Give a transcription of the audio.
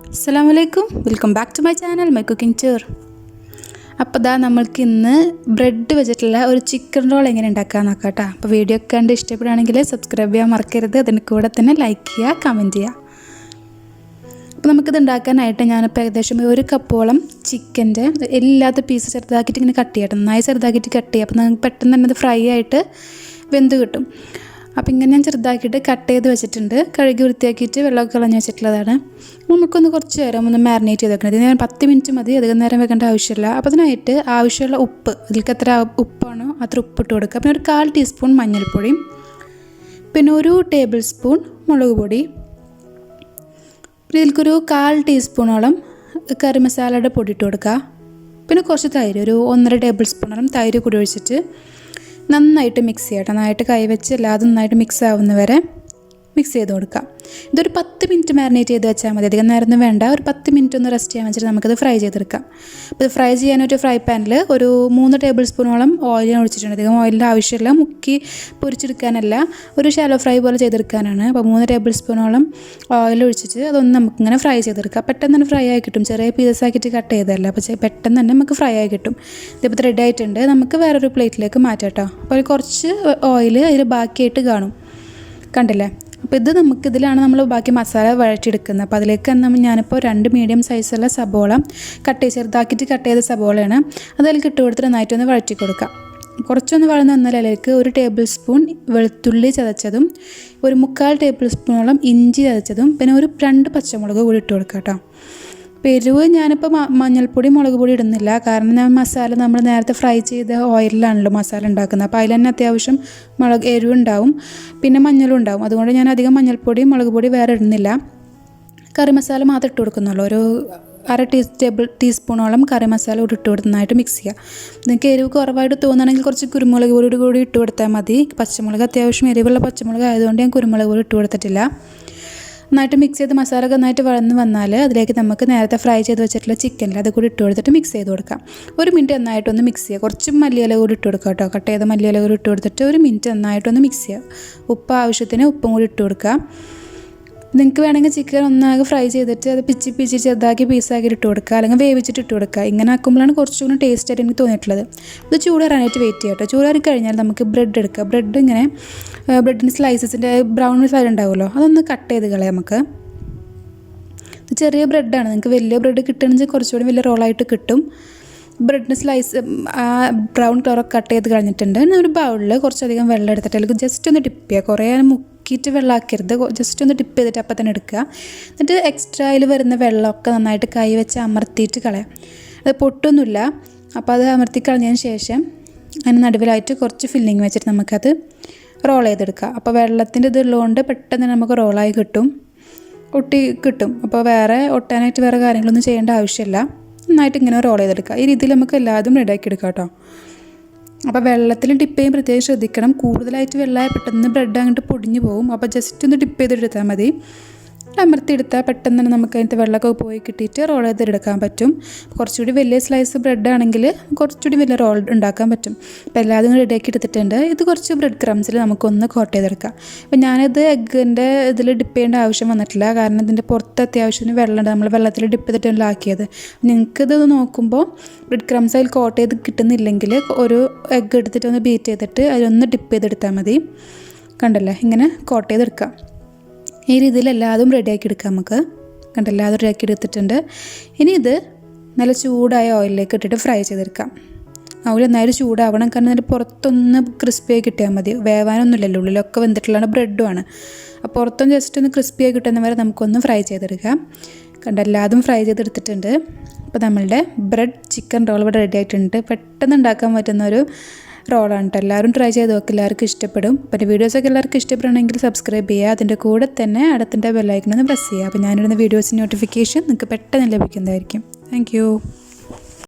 Assalamualaikum, welcome back to my channel, my cooking tour. അപ്പോൾ ദാ നമ്മൾക്ക് ഇന്ന് ബ്രെഡ് വെച്ചിട്ടുള്ള ഒരു ചിക്കൻ റോൾ എങ്ങനെ ഉണ്ടാക്കാമെന്ന് നോക്കാം കേട്ടോ. അപ്പോൾ വീഡിയോ കണ്ട് ഇഷ്ടപ്പെടുകയാണെങ്കിൽ സബ്സ്ക്രൈബ് ചെയ്യാൻ മറക്കരുത്. അതിന് കൂടെ തന്നെ ലൈക്ക് ചെയ്യുക, കമൻറ്റ് ചെയ്യുക. അപ്പോൾ നമുക്കിത് ഉണ്ടാക്കാനായിട്ട് ഞാനിപ്പോൾ ഏകദേശം ഒരു കപ്പോളം ചിക്കൻ്റെ എല്ലാത്ത പീസ് ചെറുതാക്കിയിട്ട് ഇങ്ങനെ കട്ട് ചെയ്യട്ടെ. നന്നായി ചെറുതാക്കിയിട്ട് കട്ട് ചെയ്യുക. അപ്പോൾ നമുക്ക് പെട്ടെന്ന് തന്നെ അത് ഫ്രൈ ആയിട്ട് വെന്ത് കിട്ടും. അപ്പോൾ ഇങ്ങനെ ഞാൻ ചെറുതാക്കിയിട്ട് കട്ട് ചെയ്ത് വെച്ചിട്ടുണ്ട്. കഴുകി വൃത്തിയാക്കിയിട്ട് വെള്ളമൊക്കെ കളഞ്ഞ് വെച്ചിട്ടുള്ളതാണ്. നമുക്കൊന്ന് കുറച്ച് നേരം ഒന്ന് മാരിനേറ്റ് ചെയ്ത് വെക്കണം. ഇത് ഞാൻ 10 മിനിറ്റ് മതി, അധികം നേരം വെക്കേണ്ട ആവശ്യമില്ല. അപ്പോൾ അതിനായിട്ട് ആവശ്യമുള്ള ഉപ്പ്, അതിലേക്ക് എത്ര ഉപ്പാണോ അത്ര ഉപ്പിട്ട് കൊടുക്കുക. പിന്നെ ഒരു 1/4 ടീസ്പൂൺ മഞ്ഞൾപ്പൊടിയും, പിന്നെ ഒരു ടേബിൾ സ്പൂൺ മുളക് പൊടി, പിന്നെ ഇതിലേക്കൊരു 1/4 ടീസ്പൂണോളം കറി മസാലയുടെ പൊടി ഇട്ട് കൊടുക്കുക. പിന്നെ കുറച്ച് തൈര്, ഒരു 1.5 ടേബിൾ സ്പൂണോളം തൈര് കൂടി ഒഴിച്ചിട്ട് നന്നായിട്ട് മിക്സ് ചെയ്യട്ടെ. നന്നായിട്ട് കൈവച്ച് എല്ലാതും നന്നായിട്ട് മിക്സ് ആവുന്ന വരെ മിക്സ് ചെയ്ത് കൊടുക്കാം. ഇതൊരു 10 മിനിറ്റ് മാരിനേറ്റ് ചെയ്ത് വെച്ചാൽ മതി, അധികം നേരമൊന്നും വേണ്ട. ഒരു 10 മിനിറ്റ് ഒന്ന് റെസ്റ്റ് ചെയ്യാൻ വെച്ചിട്ട് നമുക്കത് ഫ്രൈ ചെയ്തെടുക്കാം. അപ്പോൾ ഇത് ഫ്രൈ ചെയ്യാനൊരു ഫ്രൈ പാനിൽ ഒരു 3 ടേബിൾ സ്പൂണോളം ഓയിൽ ഒഴിച്ചിട്ടുണ്ട്. അധികം ഓയിലിൻ്റെ ആവശ്യമില്ല, മുക്കി പൊരിച്ചെടുക്കാനല്ല, ഒരു ഷാലോ ഫ്രൈ പോലെ ചെയ്തെടുക്കാനാണ്. അപ്പോൾ 3 ടേബിൾ സ്പൂണോളം ഓയിൽ ഒഴിച്ചിട്ട് അതൊന്ന് നമുക്കിങ്ങനെ ഫ്രൈ ചെയ്തെടുക്കാം. പെട്ടെന്ന് തന്നെ ഫ്രൈ ആയി കിട്ടും. ചെറിയ പീസസ് ആക്കിയിട്ട് കട്ട് ചെയ്തതല്ല, അപ്പോൾ പെട്ടെന്ന് തന്നെ നമുക്ക് ഫ്രൈ ആയി കിട്ടും. ഇതിപ്പോൾ റെഡി ആയിട്ടുണ്ട്. നമുക്ക് വേറൊരു പ്ലേറ്റിലേക്ക് മാറ്റാം കേട്ടോ. അപ്പോൾ കുറച്ച് ഓയിൽ അതിൽ ബാക്കിയായിട്ട് കാണും, കണ്ടില്ലേ? അപ്പോൾ ഇത് നമുക്കിതിലാണ് നമ്മൾ ബാക്കി മസാല വഴറ്റിയെടുക്കുന്നത്. അപ്പോൾ അതിലേക്ക് ഞാനിപ്പോൾ 2 മീഡിയം സൈസുള്ള സബോള ചെറുതാക്കിയിട്ട് കട്ട് ചെയ്ത സബോളയാണ്, അതിലേക്ക് ഇട്ട് കൊടുത്തിട്ട് നന്നായിട്ടൊന്ന് വഴറ്റി കൊടുക്കാം. കുറച്ചൊന്ന് വഴന്ന് വന്നാൽ അതിലേക്ക് ഒരു ടേബിൾ സ്പൂൺ വെളുത്തുള്ളി ചതച്ചതും, ഒരു 1/4 ടേബിൾ സ്പൂണോളം ഇഞ്ചി ചതച്ചതും, പിന്നെ ഒരു 2 പച്ചമുളക് കൂടി ഇട്ട് കൊടുക്കാം കേട്ടോ. എരിവ് ഞാനിപ്പോൾ മഞ്ഞൾപ്പൊടി മുളക് പൊടി ഇടുന്നില്ല, കാരണം ഞാൻ മസാല നമ്മൾ നേരത്തെ ഫ്രൈ ചെയ്ത ഓയിലിലാണല്ലോ മസാല ഉണ്ടാക്കുന്നത്. അപ്പോൾ അതിൽ തന്നെ അത്യാവശ്യം എരിവ് ഉണ്ടാവും, പിന്നെ മഞ്ഞളും ഉണ്ടാവും. അതുകൊണ്ട് ഞാൻ അധികം മഞ്ഞൾപ്പൊടി മുളക് പൊടി വേറെ ഇടുന്നില്ല. കറി മസാല മാത്രം ഇട്ട് കൊടുക്കുന്നുള്ളൂ. ഒരു 1/2 ടീസ്പൂണോളം കറി മസാല കൂടി ഇട്ട് കൊടുത്ത് നന്നായിട്ട് മിക്സ് ചെയ്യുക. നിങ്ങൾക്ക് എരിവ് കുറവായിട്ട് തോന്നുകയാണെങ്കിൽ കുറച്ച് കുരുമുളക് പൊടി കൂടി ഇട്ട് കൊടുത്താൽ മതി. പച്ചമുളക് അത്യാവശ്യം എരിവുള്ള പച്ചമുളക് ആയതുകൊണ്ട് ഞാൻ കുരുമുളക് പൊടി ഇട്ട് കൊടുത്തിട്ടില്ല. നന്നായിട്ട് മിക്സ് ചെയ്ത് മസാല ഒക്കെ നന്നായിട്ട് വഴന്ന് വന്നാൽ അതിലേക്ക് നമുക്ക് നേരത്തെ ഫ്രൈ ചെയ്ത് വെച്ചിട്ടുള്ള ചിക്കനിൽ അത് കൂടി ഇട്ട് കൊടുത്തിട്ട് മിക്സ് ചെയ്ത് കൊടുക്കാം. 1 മിനിറ്റ് നന്നായിട്ടൊന്ന് മിക്സ് ചെയ്യുക. കുറച്ച് മല്ലിയില കൂടി ഇട്ട് കൊടുക്കുക കേട്ടോ. കട്ട് ചെയ്ത മല്ലിയില കൂടി ഇട്ട് കൊടുത്തിട്ട് 1 മിനിറ്റ് നന്നായിട്ടൊന്ന് മിക്സ് ചെയ്യുക. ഉപ്പ് ആവശ്യത്തിന് ഉപ്പും കൂടി ഇട്ട് കൊടുക്കുക. നിങ്ങൾക്ക് വേണമെങ്കിൽ ചിക്കൻ ഒന്നാകെ ഫ്രൈ ചെയ്തിട്ട് അത് പിച്ചി ചെറുതാക്കി പീസാക്കി ഇട്ട് കൊടുക്കുക, അല്ലെങ്കിൽ വേവിച്ചിട്ട് ഇട്ട് കൊടുക്കുക. ഇങ്ങനെ ആക്കുമ്പോഴാണ് കുറച്ചുകൂടി ടേസ്റ്റ് ആയിട്ട് എനിക്ക് തോന്നിയിട്ടുള്ളത്. ഇത് ചൂടാറാനായിട്ട് വെയിറ്റ് ചെയ്യാം കേട്ടോ. ചൂടാറി കഴിഞ്ഞാൽ നമുക്ക് ബ്രെഡ് എടുക്കുക. ബ്രെഡിൻ്റെ സ്ലൈസസിൻ്റെ ബ്രൗൺ സൈഡ് ഉണ്ടാവുമല്ലോ, അതൊന്ന് കട്ട് ചെയ്ത് കളയാം. നമുക്ക് ചെറിയ ബ്രെഡാണ്, നിങ്ങൾക്ക് വലിയ ബ്രെഡ് കിട്ടുകയാണെങ്കിൽ കുറച്ചുകൂടി വലിയ റോളായിട്ട് കിട്ടും. ബ്രെഡിന് സ്ലൈസ് ബ്രൗൺ കളറൊക്കെ കട്ട് ചെയ്ത് കഴിഞ്ഞിട്ടുണ്ട്. ഒരു ബൗളിൽ കുറച്ചധികം വെള്ളം എടുത്തിട്ട് അല്ലെങ്കിൽ ജസ്റ്റ് ഒന്ന് ടിപ്പ് ചെയ്യുക. കുറേ മുക്കിയിട്ട് വെള്ളമാക്കരുത്, ജസ്റ്റ് ഒന്ന് ടിപ്പ് ചെയ്തിട്ട് അപ്പം തന്നെ എടുക്കുക. എന്നിട്ട് എക്സ്ട്രാ അതിൽ വരുന്ന വെള്ളമൊക്കെ നന്നായിട്ട് കൈ വെച്ച് അമർത്തിയിട്ട് കളയാം. അത് പൊട്ടൊന്നുമില്ല. അപ്പോൾ അത് അമർത്തി കളഞ്ഞതിന് ശേഷം അതിന് നടുവിലായിട്ട് കുറച്ച് ഫില്ലിങ് വെച്ചിട്ട് നമുക്കത് റോൾ ചെയ്തെടുക്കാം. അപ്പോൾ വെള്ളത്തിൻ്റെ ഇതുള്ളതുകൊണ്ട് പെട്ടെന്ന് നമുക്ക് റോളായി ഒട്ടി കിട്ടും. അപ്പോൾ ഒട്ടാനായിട്ട് വേറെ കാര്യങ്ങളൊന്നും ചെയ്യേണ്ട ആവശ്യമില്ല. നന്നായിട്ട് ഇങ്ങനെ റോൾ ചെയ്തെടുക്കുക. ഈ രീതിയിൽ നമുക്ക് എല്ലാതും റെഡിയാക്കി എടുക്കാം കേട്ടോ. അപ്പോൾ വെള്ളത്തിൽ ഡിപ്പ് ചെയ്യാൻ പ്രത്യേകം ശ്രദ്ധിക്കണം. കൂടുതലായിട്ട് വെള്ളമായി പെട്ടെന്ന് ബ്രെഡ് അങ്ങോട്ട് പൊടിഞ്ഞു പോകും. അപ്പോൾ ജസ്റ്റ് ഒന്ന് ഡിപ്പ് ചെയ്തെടുത്താൽ മതി. അമർത്തിയെടുത്താൽ പെട്ടെന്ന് തന്നെ നമുക്ക് അതിൻ്റെ വെള്ളമൊക്കെ പോയി കിട്ടിയിട്ട് റോൾ ചെയ്തെടുക്കാൻ പറ്റും. കുറച്ചുകൂടി വലിയ സ്ലൈസ് ബ്രെഡ് ആണെങ്കിൽ കുറച്ചുകൂടി വലിയ റോൾ ഉണ്ടാക്കാൻ പറ്റും. അപ്പോൾ എല്ലാതും റെഡിയാക്കി എടുത്തിട്ടുണ്ട്. ഇത് കുറച്ച് ബ്രെഡ് ക്രംസിൽ നമുക്കൊന്ന് കോട്ട് ചെയ്തെടുക്കാം. അപ്പോൾ ഞാനിത് എഗ്ഗിൻ്റെ ഇതിൽ ഡിപ്പ് ചെയ്യേണ്ട ആവശ്യം വന്നിട്ടില്ല, കാരണം ഇതിൻ്റെ പുറത്ത് അത്യാവശ്യത്തിന് വെള്ളമുണ്ട്. നമ്മൾ വെള്ളത്തിൽ ഡിപ്പ് ചെയ്തിട്ടല്ല ആക്കിയത്. നിങ്ങൾക്കിത് നോക്കുമ്പോൾ ബ്രെഡ് ക്രംസ് അതിൽ കോട്ട് ചെയ്ത് കിട്ടുന്നില്ലെങ്കിൽ ഒരു എഗ്ഗ് എടുത്തിട്ട് ഒന്ന് ബീറ്റ് ചെയ്തിട്ട് അതിലൊന്ന് ഡിപ്പ് ചെയ്തെടുത്താൽ മതി. കണ്ടല്ലേ, ഇങ്ങനെ കോട്ട് ചെയ്തെടുക്കാം. ഈ രീതിയിൽ എല്ലാതും റെഡിയാക്കി എടുക്കാം നമുക്ക്. കണ്ടല്ലോ, അത് റെഡിയാക്കി എടുത്തിട്ടുണ്ട്. ഇനി ഇത് നല്ല ചൂടായ ഓയിലിലേക്ക് ഇട്ടിട്ട് ഫ്രൈ ചെയ്തെടുക്കാം. ഓയിൽ നന്നായിട്ട് ചൂടാവണം, കാരണം അതിൻ്റെ പുറത്തൊന്ന് ക്രിസ്പിയായി കിട്ടിയാൽ മതി. വേവാനൊന്നുമില്ലല്ലോ, ഉള്ളിലൊക്കെ വെന്തിട്ടുള്ളതാണ്, ബ്രെഡുമാണ്. അപ്പോൾ പുറത്തൊന്ന് ജസ്റ്റ് ഒന്ന് ക്രിസ്പിയായി കിട്ടുന്ന വരെ നമുക്കൊന്ന് ഫ്രൈ ചെയ്തെടുക്കാം. എല്ലാതും ഫ്രൈ ചെയ്തെടുത്തിട്ടുണ്ട്. അപ്പോൾ നമ്മളുടെ ബ്രെഡ് ചിക്കൻ റോൾ ഇവിടെ റെഡി ആയിട്ടുണ്ട്. പെട്ടെന്ന് ഉണ്ടാക്കാൻ പറ്റുന്നൊരു റോളാണ് കേട്ടോ. എല്ലാവരും ട്രൈ ചെയ്ത് നോക്കുക, എല്ലാവർക്കും ഇഷ്ടപ്പെടും. അപ്പോൾ വീഡിയോസൊക്കെ എല്ലാവർക്കും ഇഷ്ടപ്പെടണമെങ്കിൽ സബ്സ്ക്രൈബ് ചെയ്യുക. അതിൻ്റെ കൂടെ തന്നെ അടുത്തിൻ്റെ ബെല്ലൈക്കൺ ഒന്ന് പ്രസ് ചെയ്യുക. അപ്പോൾ ഞാനിടുന്ന വീഡിയോസിൻ്റെ നോട്ടിഫിക്കേഷൻ നിങ്ങൾക്ക് പെട്ടെന്ന് ലഭിക്കുന്നതായിരിക്കും. താങ്ക്